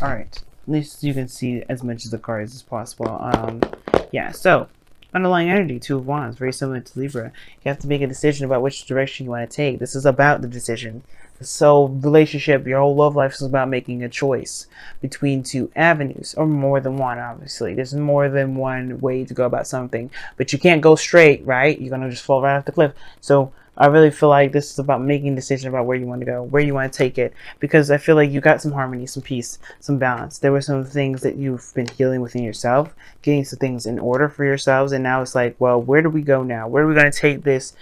All right. At least you can see as much of the cards as possible. Yeah. So, underlying energy, Two of Wands, very similar to Libra. You have to make a decision about which direction you want to take. This is about the decision. So, relationship, your whole love life is about making a choice between two avenues, or more than one. Obviously, there's more than one way to go about something, but you can't go straight, right? You're gonna just fall right off the cliff. So, I really feel like this is about making a decision about where you want to go, where you want to take it, because I feel like you got some harmony, some peace, some balance. There were some things that you've been healing within yourself, getting some things in order for yourselves, and now it's like, well, where do we go now? Where are we going to take this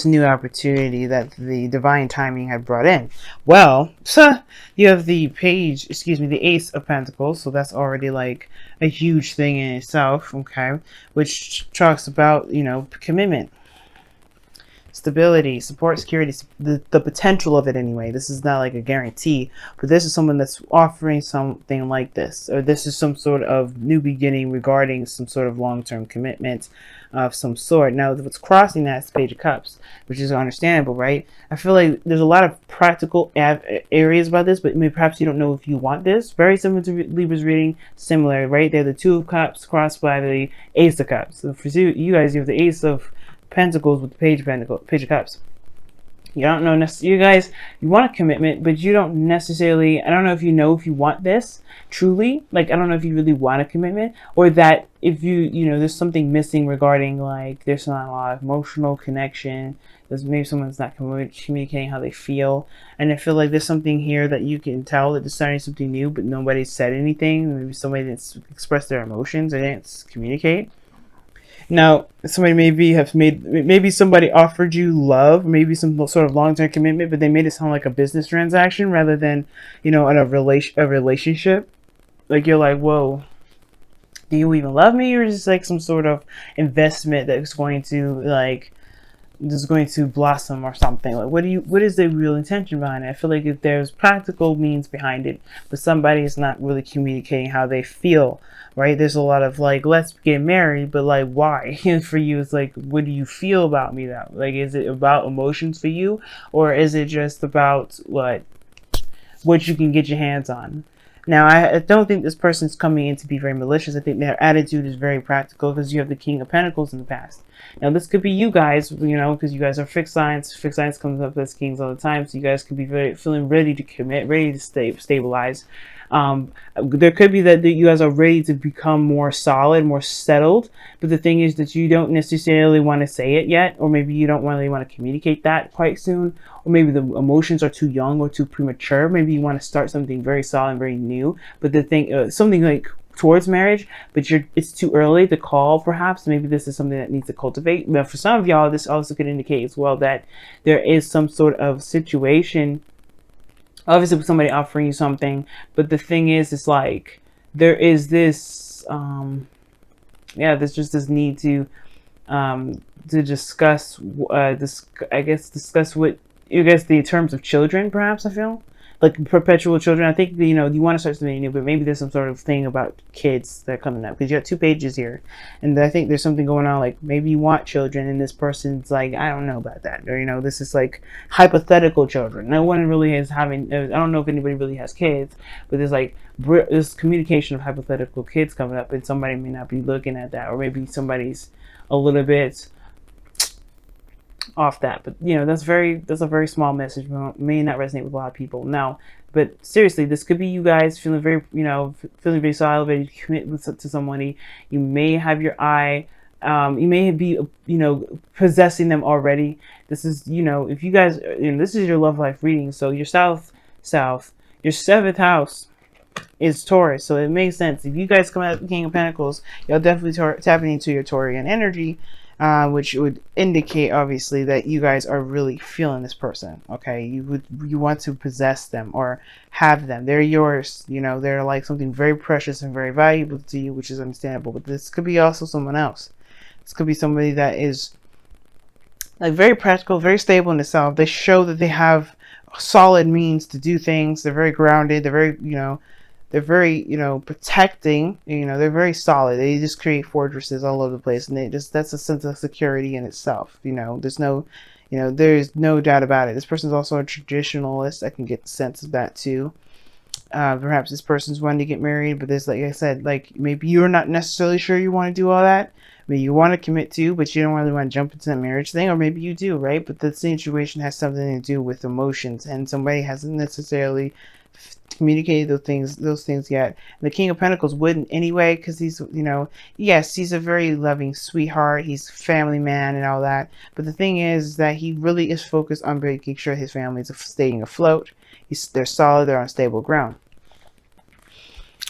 new opportunity that the divine timing had brought in? Well, so you have the the Ace of Pentacles, so that's already like a huge thing in itself, okay, which talks about, commitment, stability, support, security, the potential of it anyway. This is not like a guarantee, but this is someone that's offering something like this, or this is some sort of new beginning regarding some sort of long-term commitment of some sort. Now, what's crossing that is the Page of Cups, which is understandable, right? I feel like there's a lot of practical areas about this, but maybe perhaps you don't know if you want this. Very similar to Libra's reading, similar, right? They're the Two of Cups crossed by the Ace of Cups. So for you guys, you have the Ace of Pentacles with the Page of Cups. You don't know necessarily, you guys, you want a commitment, but you don't necessarily, I don't know if you want this truly. Like, I don't know if you really want a commitment, or that if there's something missing regarding, like, there's not a lot of emotional connection. There's maybe someone's not communicating how they feel. And I feel like there's something here that you can tell that they're starting something new, but nobody said anything. Maybe somebody didn't express their emotions, or didn't communicate. Now, somebody maybe somebody offered you love, maybe some sort of long-term commitment, but they made it sound like a business transaction rather than, a relationship. Like, you're like, whoa, do you even love me? Or is this like some sort of investment that's going to, like, is going to blossom or something? Like, what is the real intention behind it? I feel like if there's practical means behind it, but somebody is not really communicating how they feel, right? There's a lot of, like, let's get married, but, like, why? And for you, it's like, what do you feel about me now? Like, is it about emotions for you, or is it just about what you can get your hands on? Now, I don't think this person's coming in to be very malicious. I think their attitude is very practical, because you have the King of Pentacles in the past. Now, this could be you guys, because you guys are fixed signs. Fixed signs comes up as kings all the time, so you guys could be feeling ready to commit, ready to stabilize. There could be that you guys are ready to become more solid, more settled, but the thing is that you don't necessarily want to say it yet, or maybe you don't really want to communicate that quite soon, or maybe the emotions are too young or too premature. Maybe you want to start something very solid, very new, but the thing, something like towards marriage, but it's too early to call. Perhaps maybe this is something that needs to cultivate. But for some of y'all, this also could indicate as well that there is some sort of situation, obviously with somebody offering you something, but the thing is, it's like there is this there's just this need to discuss discuss what you guys, the terms of children, perhaps. I feel like perpetual children. I think you want to start something new, but maybe there's some sort of thing about kids that are coming up, because you have 2 pages here, and I think there's something going on, like maybe you want children, and this person's like, I don't know about that, or this is like hypothetical children. No one really is having. I don't know if anybody really has kids, but there's like this communication of hypothetical kids coming up, and somebody may not be looking at that, or maybe somebody's a little bit off that, but that's a very small message, may not resonate with a lot of people now. But seriously, this could be you guys feeling very feeling very solid, ready to commit to somebody. You may have your eye, you may be possessing them already. This is if you guys, this is your love life reading, so your south your 7th house is Taurus, so it makes sense. If you guys come out the King of Pentacles, you'll definitely tapping into your Taurian energy, which would indicate obviously that you guys are really feeling this person. Okay, you want to possess them or have them. They're yours. They're like something very precious and very valuable to you, which is understandable. But this could be also someone else. This could be somebody that is like very practical, very stable in itself. They show that they have solid means to do things. They're very grounded. They're very they're very protecting. They're very solid. They just create fortresses all over the place, and that's a sense of security in itself. There's no doubt about it. This person's also a traditionalist. I can get the sense of that too. Perhaps this person's wanting to get married, but there's, like I said, like maybe you're not necessarily sure you want to do all that. Maybe you want to commit to, but you don't really want to jump into that marriage thing, or maybe you do, right? But the situation has something to do with emotions, and somebody hasn't necessarily communicated those things yet. And the King of Pentacles wouldn't anyway, because he's, you know, yes, he's a very loving sweetheart, he's a family man and all that, but the thing is that he really is focused on making sure his family is staying afloat. They're solid, they're on stable ground.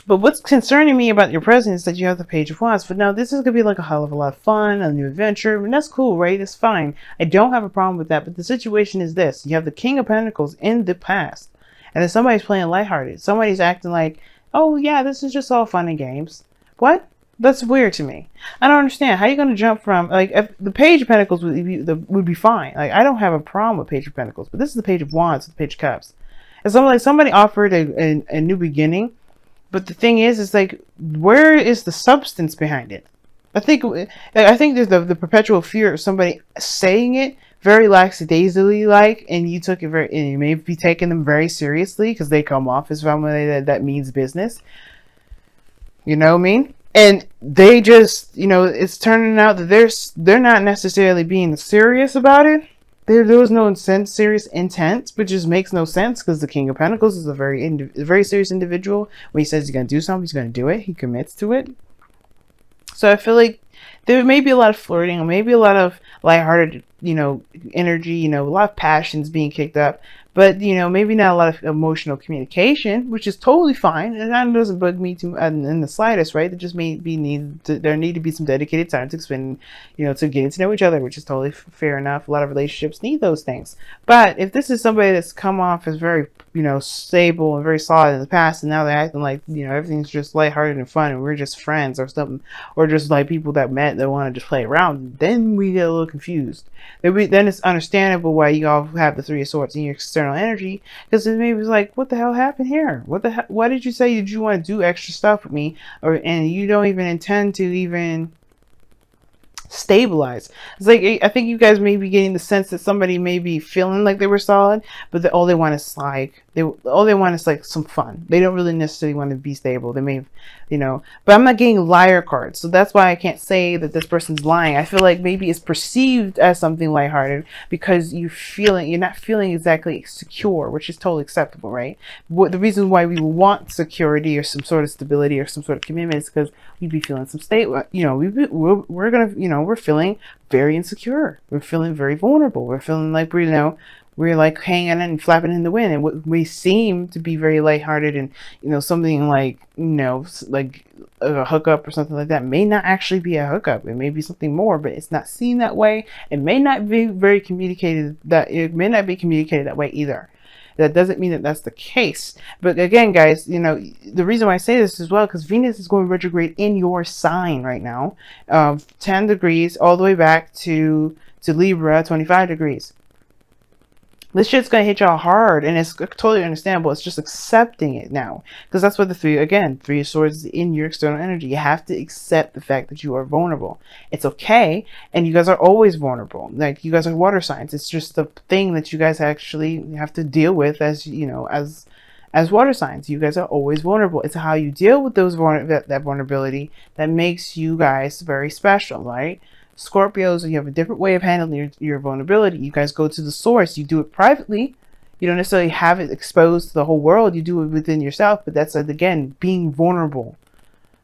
But what's concerning me about your present is that you have the Page of Wands. But now this is going to be like a hell of a lot of fun, a new adventure, and that's cool, right? It's fine. I don't have a problem with that. But the situation is this. You have the King of Pentacles in the past. And then somebody's playing lighthearted. Somebody's acting like, oh yeah, this is just all fun and games. What? That's weird to me. I don't understand. How are you going to jump from, like, if the Page of Pentacles would be fine. Like, I don't have a problem with Page of Pentacles. But this is the Page of Wands, the Page of Cups. It's like somebody offered a new beginning. But the thing is like, where is the substance behind it? I think there's the perpetual fear of somebody saying it very lackadaisically, like, and you took it and you may be taking them very seriously because they come off as somebody that means business. You know what I mean? And they just, you know, it's turning out that they're not necessarily being serious about it. There was no serious intent, which just makes no sense because the King of Pentacles is a very serious individual. When he says he's going to do something, he's going to do it. He commits to it. So I feel like there may be a lot of flirting, or maybe a lot of lighthearted, you know, energy, you know, a lot of passions being kicked up. But, you know, maybe not a lot of emotional communication, which is totally fine. And that doesn't bug me too in the slightest, right? There just there need to be some dedicated time to spend, you know, to getting to know each other, which is totally fair enough. A lot of relationships need those things. But if this is somebody that's come off as very, you know, stable and very solid in the past, and now they're acting like, you know, everything's just lighthearted and fun, and we're just friends or something, or just like people that met that want to just play around, then we get a little confused. Then it's understandable why you all have the Three of Swords in your external energy, because it maybe was like, what the hell happened here? Why did you say did you want to do extra stuff with me, and you don't even intend to even stabilize? It's like, I think you guys may be getting the sense that somebody may be feeling like they were solid, but all they want is like some fun. They don't really necessarily want to be stable. They may, you know, but I'm not getting liar cards, so that's why I can't say that this person's lying. I feel like maybe it's perceived as something lighthearted because you're not feeling exactly secure, which is totally acceptable, right? The reason why we want security or some sort of stability or some sort of commitment is because we'd be feeling some state, you know, we're gonna, you know, we're feeling very insecure. We're feeling very vulnerable. We're feeling like we're like hanging and flapping in the wind, and what we seem to be very lighthearted and, you know, something like, you know, like a hookup or something like that may not actually be a hookup. It may be something more, but it's not seen that way. It may not be communicated that way either. That doesn't mean that that's the case. But again, guys, you know, the reason why I say this as well, because Venus is going retrograde in your sign right now, 10 degrees all the way back to Libra, 25 degrees. This shit's gonna hit y'all hard, and it's totally understandable. It's just accepting it now, because that's what the Three of Swords is in your external energy. You have to accept the fact that you are vulnerable. It's okay, and you guys are always vulnerable. Like, you guys are water signs. It's just the thing that you guys actually have to deal with as, you know, as water signs. You guys are always vulnerable. It's how you deal with that vulnerability that makes you guys very special, right? Scorpios, you have a different way of handling your vulnerability. You guys go to the source. You do it privately. You don't necessarily have it exposed to the whole world. You do it within yourself. But that's, again, being vulnerable.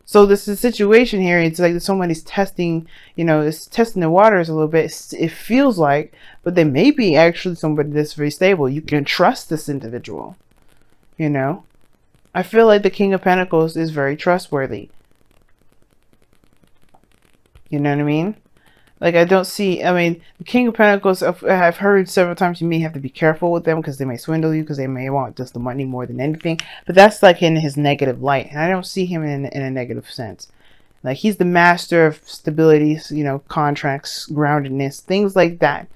So this is a situation here. It's like somebody's testing, you know, it's testing the waters a little bit. It feels like, but they may be actually somebody that's very stable. You can trust this individual, you know. I feel like the King of Pentacles is very trustworthy. You know what I mean? Like, I don't see, I mean, the King of Pentacles, I've heard several times you may have to be careful with them because they may swindle you, because they may want just the money more than anything. But that's like in his negative light. And I don't see him in a negative sense. Like, he's the master of stability, you know, contracts, groundedness, things like that.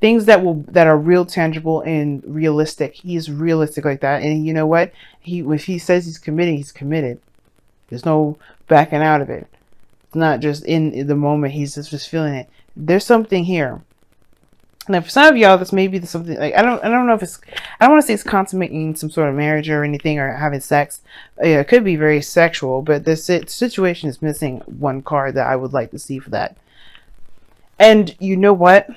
Things that are real, tangible, and realistic. He is realistic like that. And you know what? If he says he's committed, he's committed. There's no backing out of it. Not just in the moment, he's just feeling it. There's something here. Now, for some of y'all, this may be something like I don't know if it's I don't want to say it's consummating some sort of marriage or anything or having sex. Yeah, it could be very sexual, but this situation is missing one card that I would like to see for that. And you know what?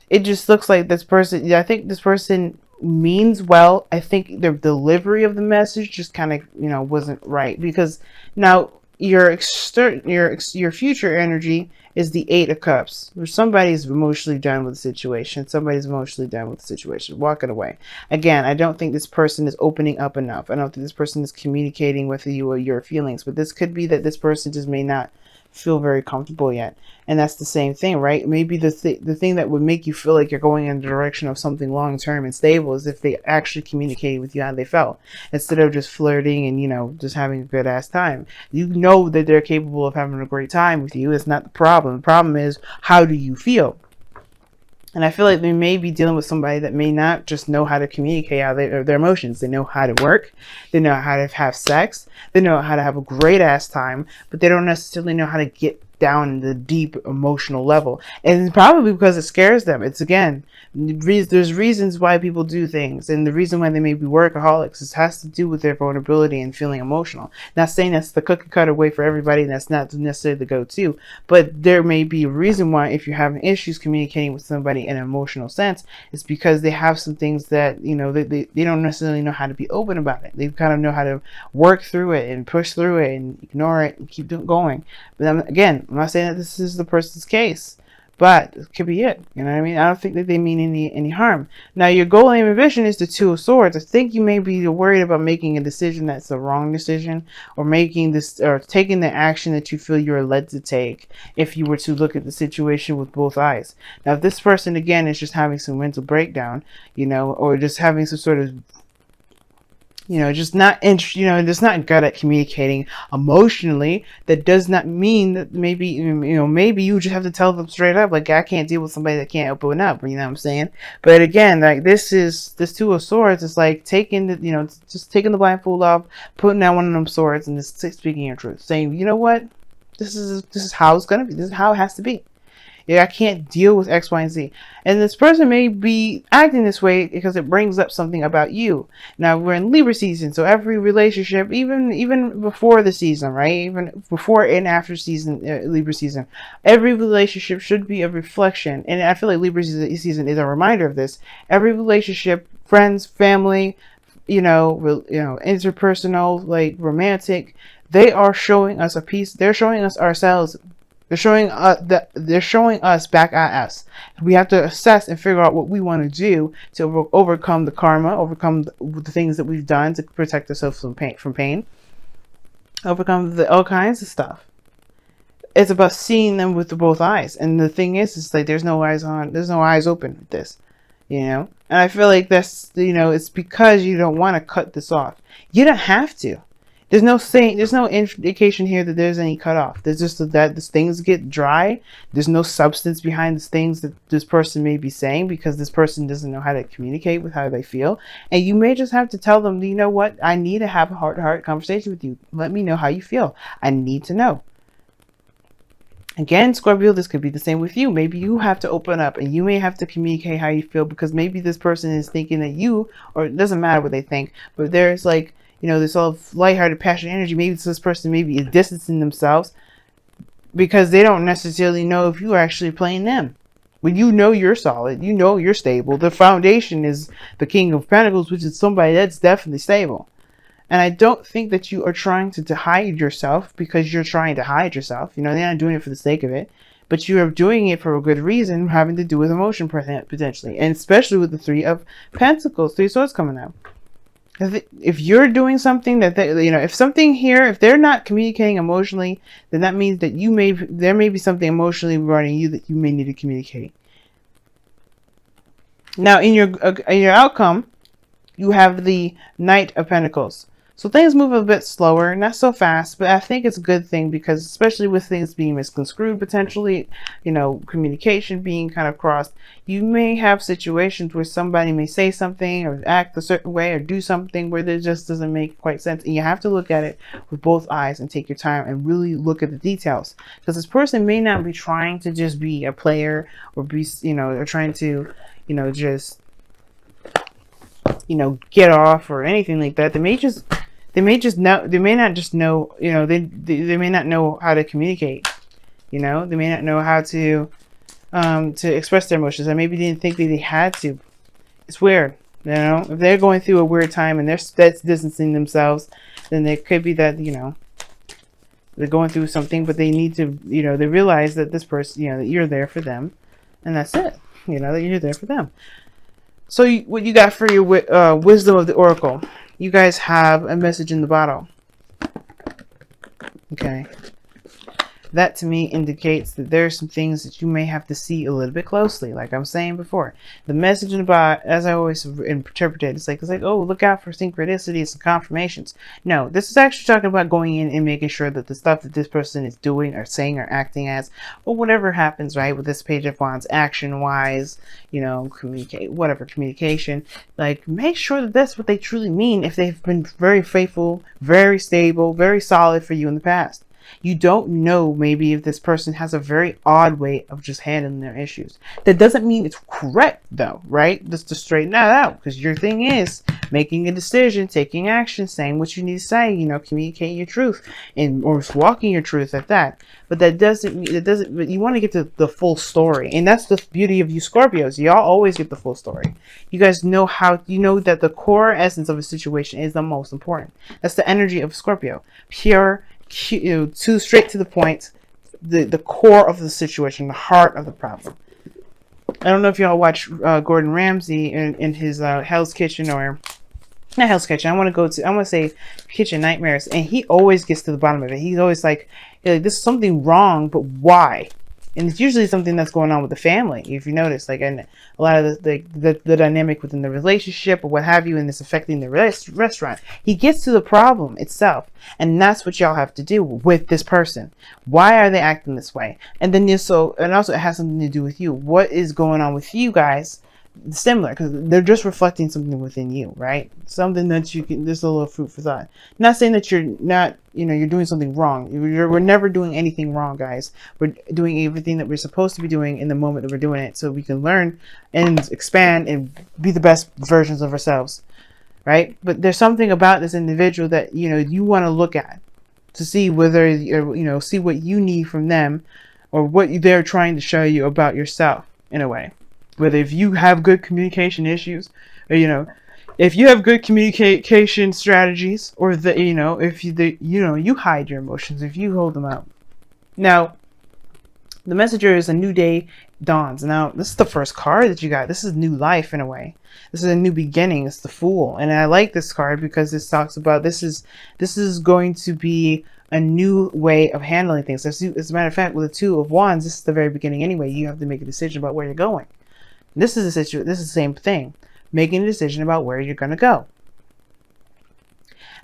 It just looks like this person. Yeah, I think this person means well. I think the delivery of the message just kind of wasn't right, because now your future energy is the Eight of Cups, where somebody's emotionally done with the situation. Somebody's emotionally done with the situation, walking away. Again, I don't think this person is opening up enough. I don't think this person is communicating with you or your feelings, but this could be that this person just may not feel very comfortable yet. And that's the same thing, right? Maybe the thing that would make you feel like you're going in the direction of something long-term and stable is if they actually communicated with you how they felt, instead of just flirting and just having a good ass time. You know that they're capable of having a great time with you. It's not the problem. The problem is, how do you feel? And I feel like they may be dealing with somebody that may not just know how to communicate how their emotions. They know how to work. They know how to have sex. They know how to have a great ass time, but they don't necessarily know how to get down in the deep emotional level. And it's probably because it scares them. It's, again, there's reasons why people do things, and the reason why they may be workaholics, it has to do with their vulnerability and feeling emotional. Not saying that's the cookie cutter way for everybody, and that's not necessarily the go-to, but there may be a reason why, if you're having issues communicating with somebody in an emotional sense, it's because they have some things that they don't necessarily know how to be open about it. They kind of know how to work through it and push through it and ignore it and keep going. But I'm not saying that this is the person's case, but it could be it. You know what I mean? I don't think that they mean any harm. Now, your goal, aim, and vision is the Two of Swords. I think you may be worried about making a decision that's the wrong decision, or taking the action that you feel you're led to take if you were to look at the situation with both eyes. Now, if this person, again, is just having some mental breakdown, or just having some sort of just not just not good at communicating emotionally, that does not mean that maybe maybe you just have to tell them straight up, like, I can't deal with somebody that can't open up. You know what I'm saying? But again, like, this Two of Swords is like taking the just taking the blindfold off, putting down one of them swords, and just speaking your truth, saying, you know what, this is how it's gonna be. This is how it has to be. Yeah, I can't deal with X, Y, and Z. And this person may be acting this way because it brings up something about you. Now, we're in Libra season, so every relationship, even before the season, right? Even before and after Libra season, every relationship should be a reflection. And I feel like Libra season is a reminder of this. Every relationship, friends, family, interpersonal, like romantic, they are showing us a piece. They're showing us ourselves. They're showing us back at us. We have to assess and figure out what we want to do to overcome the karma, overcome the things that we've done to protect ourselves from pain, overcome all kinds of stuff. It's about seeing them with both eyes. And the thing is like there's no eyes open with this, And I feel like that's, it's because you don't want to cut this off. You don't have to. There's no indication here that there's any cutoff. There's just that these things get dry. There's no substance behind these things that this person may be saying, because this person doesn't know how to communicate with how they feel. And you may just have to tell them, you know what? I need to have a heart-to-heart conversation with you. Let me know how you feel. I need to know. Again, Scorpio, this could be the same with you. Maybe you have to open up and you may have to communicate how you feel, because maybe this person is thinking that or it doesn't matter what they think, but there's like, this all lighthearted, passionate energy. Maybe this person maybe is distancing themselves because they don't necessarily know if you are actually playing them. When you're solid, you're stable. The foundation is the King of Pentacles, which is somebody that's definitely stable. And I don't think that you are trying to hide yourself because you're trying to hide yourself. They're not doing it for the sake of it. But you are doing it for a good reason, having to do with emotion potentially. And especially with the Three of Pentacles, Three of Swords coming out. If you're doing something if they're not communicating emotionally, then that means that there may be something emotionally regarding you that you may need to communicate. Now, in your outcome, you have the Knight of Pentacles. So things move a bit slower, not so fast, but I think it's a good thing because especially with things being misconstrued potentially, you know, communication being kind of crossed, you may have situations where somebody may say something or act a certain way or do something where it just doesn't make quite sense. And you have to look at it with both eyes and take your time and really look at the details. Because this person may not be trying to just be a player or be, you know, or trying to, you know, just, you know, get off or anything like that. They may not just know, you know, they may not know how to communicate, you know, they may not know how to express their emotions. And maybe they didn't think that they had to. It's weird, you know, if they're going through a weird time and they're distancing themselves, then it could be that, you know, they're going through something, but they need to, you know, they realize that this person, you know, that you're there for them, and that's it, you know, that you're there for them. So what you got for your wisdom of the oracle? You guys have a message in the bottle. Okay. That to me indicates that there are some things that you may have to see a little bit closely. Like I'm saying before, the message in the bottle, as I always interpret it, it's like, oh, look out for synchronicities and confirmations. No, this is actually talking about going in and making sure that the stuff that this person is doing or saying or acting as, or whatever happens, right, with this Page of Wands, action-wise, you know, communication, like make sure that that's what they truly mean if they've been very faithful, very stable, very solid for you in the past. You don't know maybe if this person has a very odd way of just handling their issues. That doesn't mean it's correct though, right? Just to straighten that out, because your thing is making a decision, taking action, saying what you need to say, you know, communicating your truth and or walking your truth at that. But but you want to get to the full story. And that's the beauty of you Scorpios. Y'all always get the full story. You guys know you know that the core essence of a situation is the most important. That's the energy of Scorpio. Pure, you know, straight to the point, the core of the situation, the heart of the problem. I don't know if y'all watch Gordon Ramsay in his Hell's Kitchen, or not Hell's Kitchen. I want to say Kitchen Nightmares, and he always gets to the bottom of it. He's always like, this is something wrong, but why? And it's usually something that's going on with the family, if you notice, like, and a lot of the dynamic within the relationship or what have you, and it's affecting the restaurant. He gets to the problem itself, and that's what y'all have to do with this person. Why are they acting this way? And then also it has something to do with you. What is going on with you guys? Similar, because they're just reflecting something within you, right? Something that you can, there's a little food for thought. Not saying that you're not, you know, you're doing something wrong. We're never doing anything wrong, guys. We're doing everything that we're supposed to be doing in the moment that we're doing it, so we can learn and expand and be the best versions of ourselves, right? But there's something about this individual that, you know, you want to look at to see whether, you know, see what you need from them or what they're trying to show you about yourself in a way. Whether if you have good communication issues, or, you know, if you have good communication strategies, or you know, if you hide your emotions, if you hold them out. Now, the messenger is a new day dawns. Now, this is the first card that you got. This is new life in a way. This is a new beginning. It's the Fool, and I like this card because this talks about this is going to be a new way of handling things. As a matter of fact, with the Two of Wands, this is the very beginning anyway. You have to make a decision about where you're going. This is the same thing, making a decision about where you're going to go.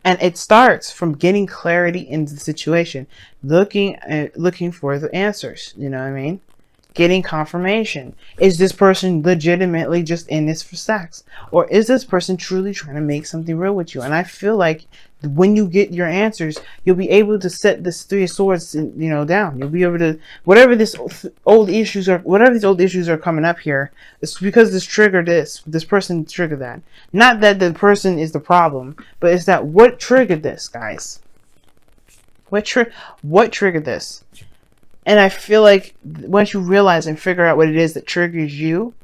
And it starts from getting clarity into the situation, looking for the answers, you know what I mean? Getting confirmation. Is this person legitimately just in this for sex? Or is this person truly trying to make something real with you? And I feel like when you get your answers, you'll be able to set this Three of Swords, you know, down. You'll be able to, whatever these old issues are coming up here, it's because this person triggered that. Not that the person is the problem, but it's that what triggered this, guys? What triggered this? And I feel like once you realize and figure out what it is that triggered you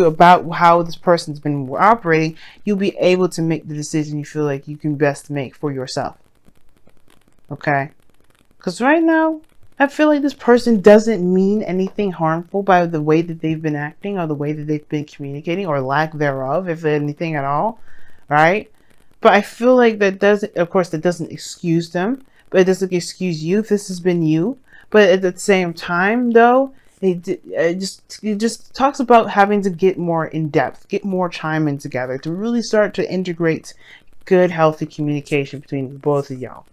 about how this person's been operating, you'll be able to make the decision you feel like you can best make for yourself. Okay? Because right now, I feel like this person doesn't mean anything harmful by the way that they've been acting or the way that they've been communicating or lack thereof, if anything at all. Right? But I feel like that doesn't excuse them, but it doesn't excuse you if this has been you. But at the same time, though, it just talks about having to get more in depth, get more time in together to really start to integrate good, healthy communication between both of y'all.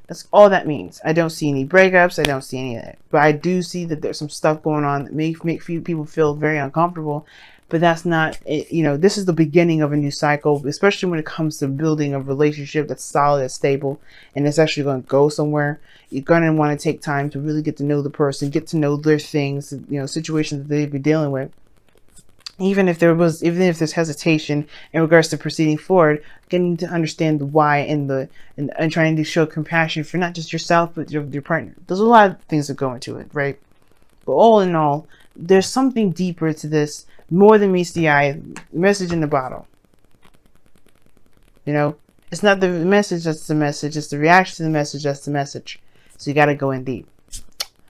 That's all that means. I don't see any breakups. I don't see any of that. But I do see that there's some stuff going on that make few people feel very uncomfortable. But that's not, you know, this is the beginning of a new cycle, especially when it comes to building a relationship that's solid, that's stable, and it's actually going to go somewhere. You're going to want to take time to really get to know the person, get to know their things, you know, situations that they'd be dealing with. Even if there's hesitation in regards to proceeding forward, getting to understand the why and trying to show compassion for not just yourself but your partner. There's a lot of things that go into it, right? But all in all, there's something deeper to this, more than meets the eye. Message in the bottle. You know, it's not the message that's the message, it's the reaction to the message that's the message. So you got to go in deep.